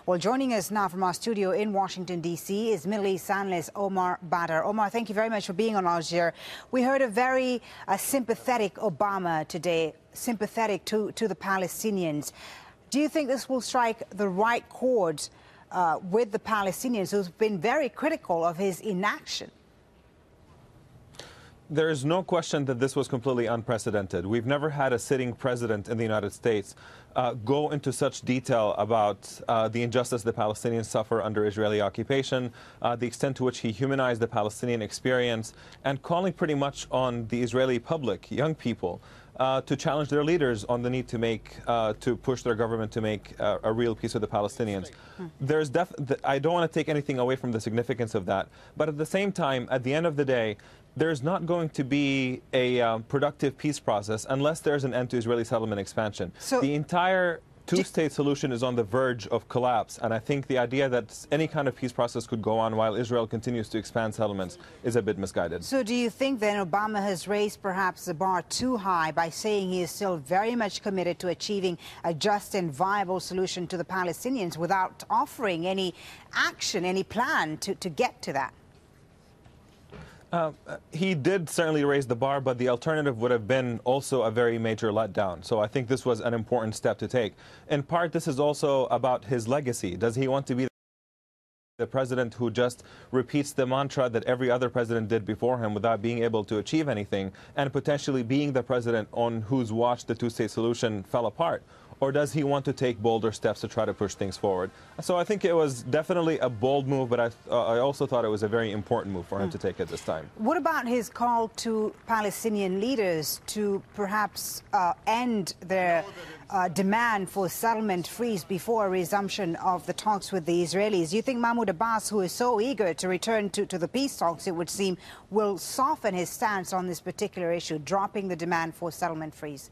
Well, joining us now from our studio in Washington, D.C. is Middle East analyst Omar Baddar. Omar, thank you very much for being on Al Jazeera. We heard a very sympathetic Obama today, sympathetic to the Palestinians. Do you think this will strike the right chord with the Palestinians, who've been very critical of his inaction? There is no question that this was completely unprecedented. We've never had a sitting president in the United States go into such detail about the injustice the Palestinians suffer under Israeli occupation, the extent to which he humanized the Palestinian experience, and calling pretty much on the Israeli public, young people, to challenge their leaders on the need to push their government to make a real peace with the Palestinians. I don't want to take anything away from the significance of that, but at the same time, at the end of the day, there's not going to be a productive peace process unless there's an end to Israeli settlement expansion. So the entire two-state solution is on the verge of collapse, and I think the idea that any kind of peace process could go on while Israel continues to expand settlements is a bit misguided. So do you think then Obama has raised perhaps the bar too high by saying he is still very much committed to achieving a just and viable solution to the Palestinians without offering any action, any plan to get to that? He did certainly raise the bar, but the alternative would have been also a very major letdown. So I think this was an important step to take. In part, this is also about his legacy. Does he want to be the president who just repeats the mantra that every other president did before him without being able to achieve anything, and potentially being the president on whose watch the two-state solution fell apart? Or does he want to take bolder steps to try to push things forward? So I think it was definitely a bold move, but I also thought it was a very important move for him to take at this time. What about his call to Palestinian leaders to perhaps end their demand for settlement freeze before a resumption of the talks with the Israelis? Do you think Mahmoud Abbas, who is so eager to return to the peace talks, it would seem, will soften his stance on this particular issue, dropping the demand for settlement freeze?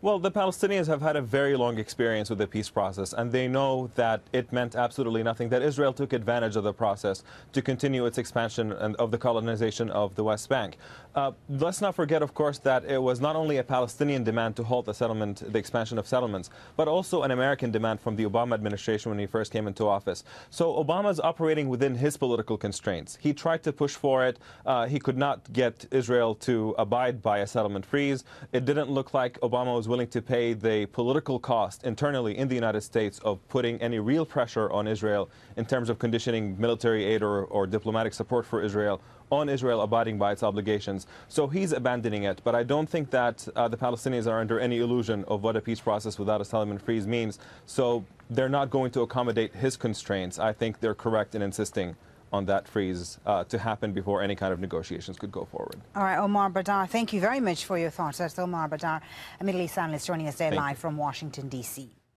Well, the Palestinians have had a very long experience with the peace process, and they know that it meant absolutely nothing, that Israel took advantage of the process to continue its expansion and of the colonization of the West Bank. Let's not forget, of course, that it was not only a Palestinian demand to halt the expansion of settlements, but also an American demand from the Obama administration when he first came into office. So Obama's operating within his political constraints. He tried to push for it. He could not get Israel to abide by a settlement freeze. It didn't look like Obama was willing to pay the political cost internally in the United States of putting any real pressure on Israel in terms of conditioning military aid or diplomatic support for Israel on Israel abiding by its obligations. So he's abandoning it. But I don't think that the Palestinians are under any illusion of what a peace process without a settlement freeze means. So they're not going to accommodate his constraints. I think they're correct in insisting on that freeze to happen before any kind of negotiations could go forward. All right, Omar Baddar, thank you very much for your thoughts. That's Omar Baddar, a Middle East analyst joining us there live from Washington, D.C.